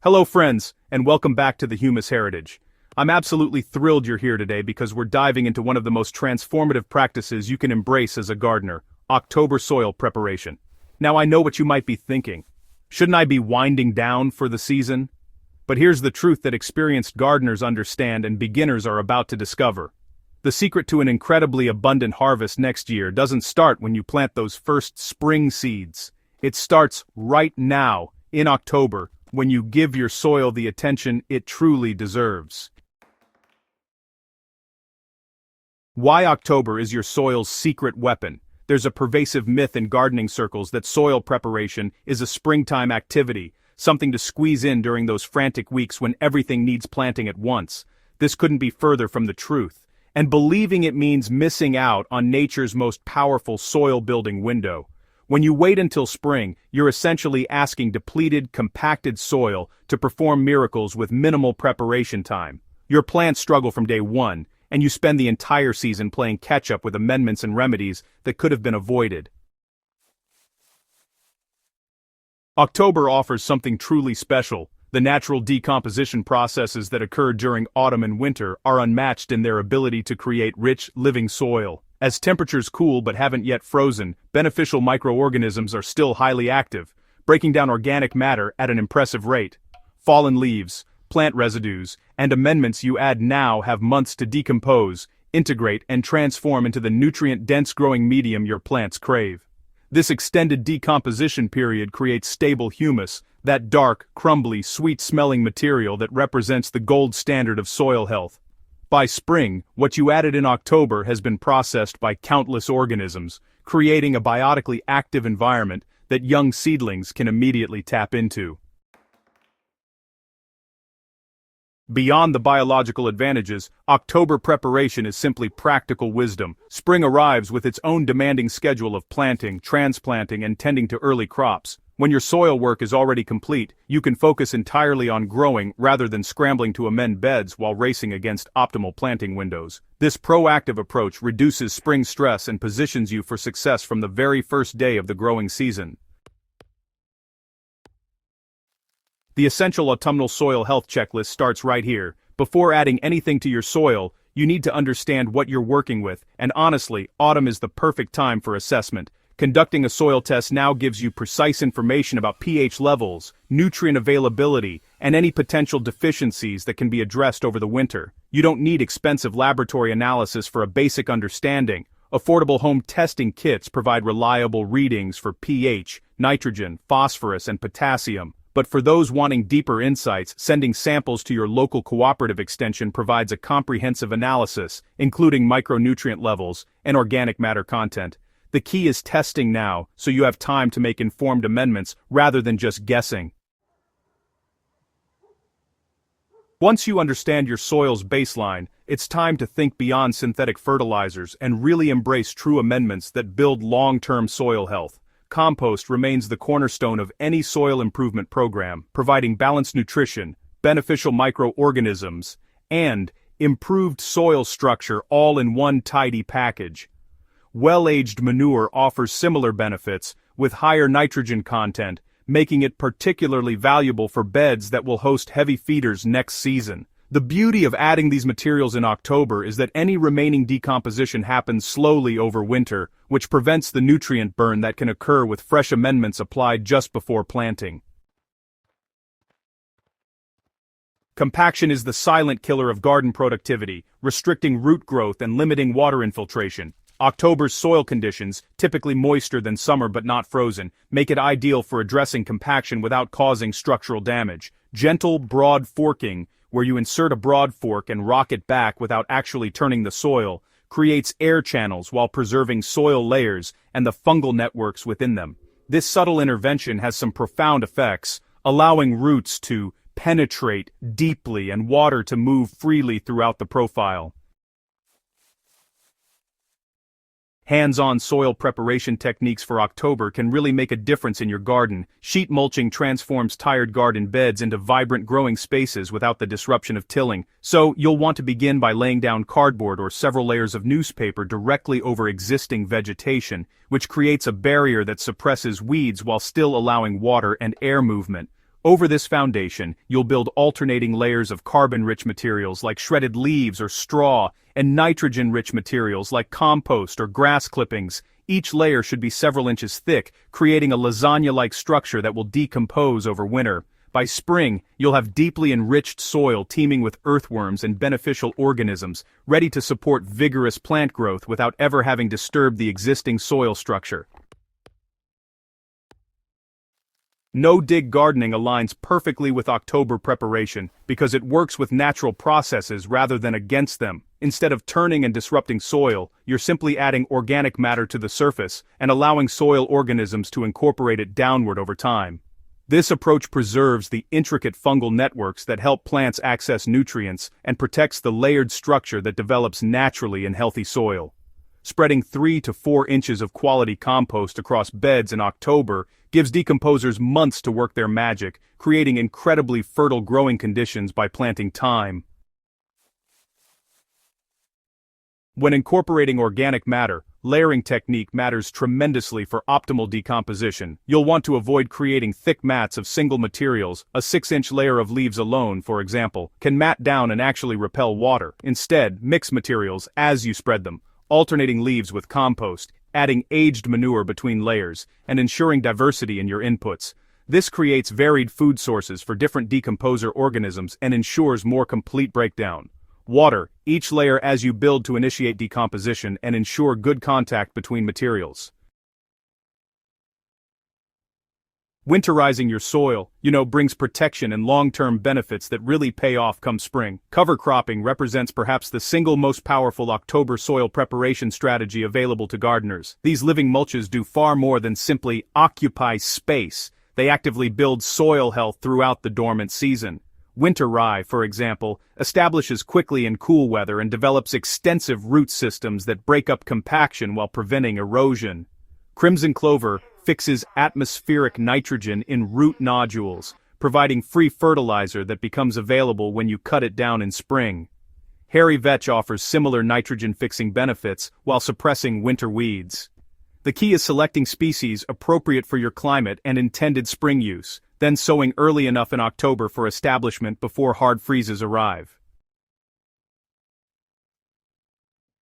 Hello friends, and welcome back to the Humus Heritage. I'm absolutely thrilled you're here today because we're diving into one of the most transformative practices you can embrace as a gardener, October soil preparation. Now I know what you might be thinking. Shouldn't I be winding down for the season? But here's the truth that experienced gardeners understand and beginners are about to discover. The secret to an incredibly abundant harvest next year doesn't start when you plant those first spring seeds. It starts right now, in October, when you give your soil the attention it truly deserves. Why October is your soil's secret weapon? There's a pervasive myth in gardening circles that soil preparation is a springtime activity, something to squeeze in during those frantic weeks when everything needs planting at once. This couldn't be further from the truth. And believing it means missing out on nature's most powerful soil-building window. When you wait until spring, you're essentially asking depleted, compacted soil to perform miracles with minimal preparation time. Your plants struggle from day one, and you spend the entire season playing catch-up with amendments and remedies that could have been avoided. October offers something truly special. The natural decomposition processes that occur during autumn and winter are unmatched in their ability to create rich, living soil. As temperatures cool but haven't yet frozen, beneficial microorganisms are still highly active, breaking down organic matter at an impressive rate. Fallen leaves, plant residues, and amendments you add now have months to decompose, integrate, and transform into the nutrient-dense growing medium your plants crave. This extended decomposition period creates stable humus, that dark, crumbly, sweet-smelling material that represents the gold standard of soil health. By spring, what you added in October has been processed by countless organisms, creating a biotically active environment that young seedlings can immediately tap into. Beyond the biological advantages, October preparation is simply practical wisdom. Spring arrives with its own demanding schedule of planting, transplanting, and tending to early crops. When your soil work is already complete, you can focus entirely on growing rather than scrambling to amend beds while racing against optimal planting windows. This proactive approach reduces spring stress and positions you for success from the very first day of the growing season. The essential autumnal soil health checklist starts right here. Before adding anything to your soil, you need to understand what you're working with, and honestly, autumn is the perfect time for assessment. Conducting a soil test now gives you precise information about pH levels, nutrient availability, and any potential deficiencies that can be addressed over the winter. You don't need expensive laboratory analysis for a basic understanding. Affordable home testing kits provide reliable readings for pH, nitrogen, phosphorus, and potassium. But for those wanting deeper insights, sending samples to your local cooperative extension provides a comprehensive analysis, including micronutrient levels and organic matter content. The key is testing now, so you have time to make informed amendments rather than just guessing. Once you understand your soil's baseline, it's time to think beyond synthetic fertilizers and really embrace true amendments that build long-term soil health. Compost remains the cornerstone of any soil improvement program, providing balanced nutrition, beneficial microorganisms, and improved soil structure all in one tidy package. Well-aged manure offers similar benefits, with higher nitrogen content, making it particularly valuable for beds that will host heavy feeders next season. The beauty of adding these materials in October is that any remaining decomposition happens slowly over winter, which prevents the nutrient burn that can occur with fresh amendments applied just before planting. Compaction is the silent killer of garden productivity, restricting root growth and limiting water infiltration. October's soil conditions, typically moister than summer but not frozen, make it ideal for addressing compaction without causing structural damage. Gentle, broad forking, where you insert a broad fork and rock it back without actually turning the soil, creates air channels while preserving soil layers and the fungal networks within them. This subtle intervention has some profound effects, allowing roots to penetrate deeply and water to move freely throughout the profile. Hands-on soil preparation techniques for October can really make a difference in your garden. Sheet mulching transforms tired garden beds into vibrant growing spaces without the disruption of tilling. So, you'll want to begin by laying down cardboard or several layers of newspaper directly over existing vegetation, which creates a barrier that suppresses weeds while still allowing water and air movement. Over this foundation, you'll build alternating layers of carbon-rich materials like shredded leaves or straw, and nitrogen-rich materials like compost or grass clippings. Each layer should be several inches thick, creating a lasagna-like structure that will decompose over winter. By spring, you'll have deeply enriched soil teeming with earthworms and beneficial organisms, ready to support vigorous plant growth without ever having disturbed the existing soil structure. No-dig gardening aligns perfectly with October preparation because it works with natural processes rather than against them. Instead of turning and disrupting soil, you're simply adding organic matter to the surface and allowing soil organisms to incorporate it downward over time. This approach preserves the intricate fungal networks that help plants access nutrients and protects the layered structure that develops naturally in healthy soil. Spreading 3 to 4 inches of quality compost across beds in October gives decomposers months to work their magic, creating incredibly fertile growing conditions by planting time. When incorporating organic matter, layering technique matters tremendously for optimal decomposition. You'll want to avoid creating thick mats of single materials. A 6-inch layer of leaves alone, for example, can mat down and actually repel water. Instead, mix materials as you spread them, alternating leaves with compost, adding aged manure between layers, and ensuring diversity in your inputs. This creates varied food sources for different decomposer organisms and ensures more complete breakdown. Water each layer as you build to initiate decomposition and ensure good contact between materials. Winterizing your soil, brings protection and long-term benefits that really pay off come spring. Cover cropping represents perhaps the single most powerful October soil preparation strategy available to gardeners. These living mulches do far more than simply occupy space. They actively build soil health throughout the dormant season. Winter rye, for example, establishes quickly in cool weather and develops extensive root systems that break up compaction while preventing erosion. Crimson clover fixes atmospheric nitrogen in root nodules, providing free fertilizer that becomes available when you cut it down in spring. Hairy vetch offers similar nitrogen-fixing benefits while suppressing winter weeds. The key is selecting species appropriate for your climate and intended spring use, then sowing early enough in October for establishment before hard freezes arrive.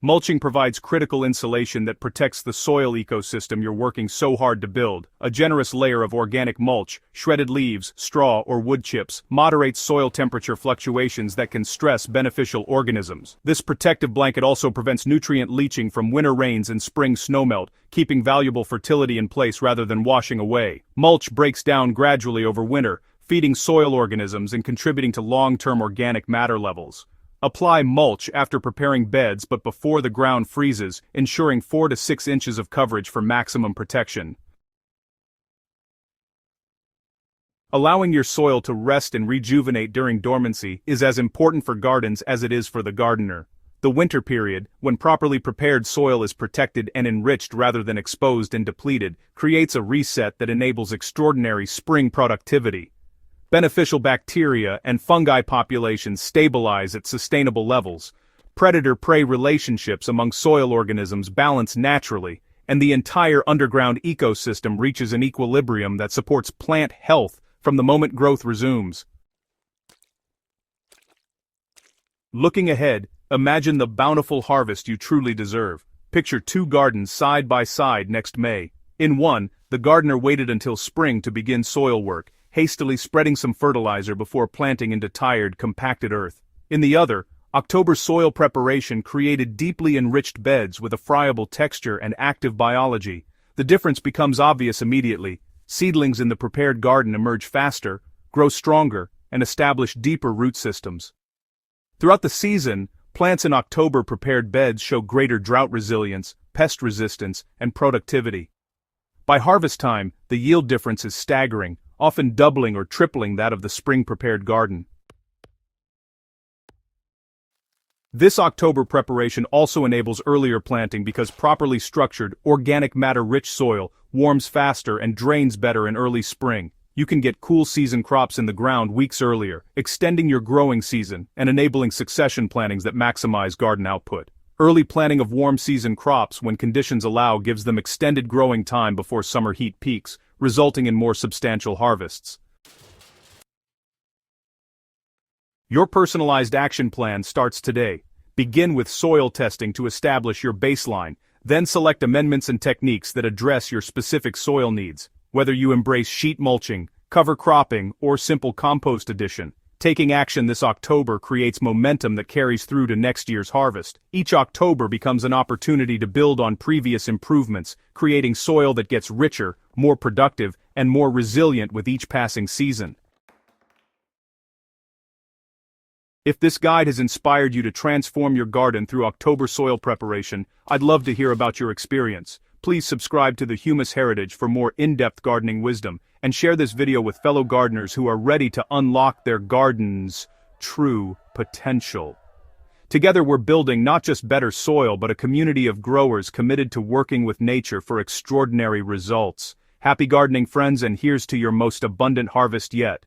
Mulching provides critical insulation that protects the soil ecosystem you're working so hard to build. A generous layer of organic mulch, shredded leaves, straw, or wood chips moderates soil temperature fluctuations that can stress beneficial organisms. This protective blanket also prevents nutrient leaching from winter rains and spring snowmelt, keeping valuable fertility in place rather than washing away. Mulch breaks down gradually over winter, feeding soil organisms and contributing to long-term organic matter levels. Apply mulch after preparing beds but before the ground freezes, ensuring 4 to 6 inches of coverage for maximum protection. Allowing your soil to rest and rejuvenate during dormancy is as important for gardens as it is for the gardener. The winter period, when properly prepared soil is protected and enriched rather than exposed and depleted, creates a reset that enables extraordinary spring productivity. Beneficial bacteria and fungi populations stabilize at sustainable levels. Predator-prey relationships among soil organisms balance naturally, and the entire underground ecosystem reaches an equilibrium that supports plant health from the moment growth resumes. Looking ahead, imagine the bountiful harvest you truly deserve. Picture 2 gardens side by side next May. In one, the gardener waited until spring to begin soil work, hastily spreading some fertilizer before planting into tired, compacted earth. In the other, October soil preparation created deeply enriched beds with a friable texture and active biology. The difference becomes obvious immediately. Seedlings in the prepared garden emerge faster, grow stronger, and establish deeper root systems. Throughout the season, plants in October prepared beds show greater drought resilience, pest resistance, and productivity. By harvest time, the yield difference is staggering, often doubling or tripling that of the spring-prepared garden. This October preparation also enables earlier planting because properly structured, organic matter-rich soil warms faster and drains better in early spring. You can get cool season crops in the ground weeks earlier, extending your growing season and enabling succession plantings that maximize garden output. Early planting of warm season crops when conditions allow gives them extended growing time before summer heat peaks, resulting in more substantial harvests. Your personalized action plan starts today. Begin with soil testing to establish your baseline, then select amendments and techniques that address your specific soil needs. Whether you embrace sheet mulching, cover cropping, or simple compost addition, taking action this October creates momentum that carries through to next year's harvest. Each October becomes an opportunity to build on previous improvements, creating soil that gets richer, more productive, and more resilient with each passing season. If this guide has inspired you to transform your garden through October soil preparation, I'd love to hear about your experience. Please subscribe to the Humus Heritage for more in-depth gardening wisdom, and share this video with fellow gardeners who are ready to unlock their garden's true potential. Together we're building not just better soil but a community of growers committed to working with nature for extraordinary results. Happy gardening, friends, and here's to your most abundant harvest yet.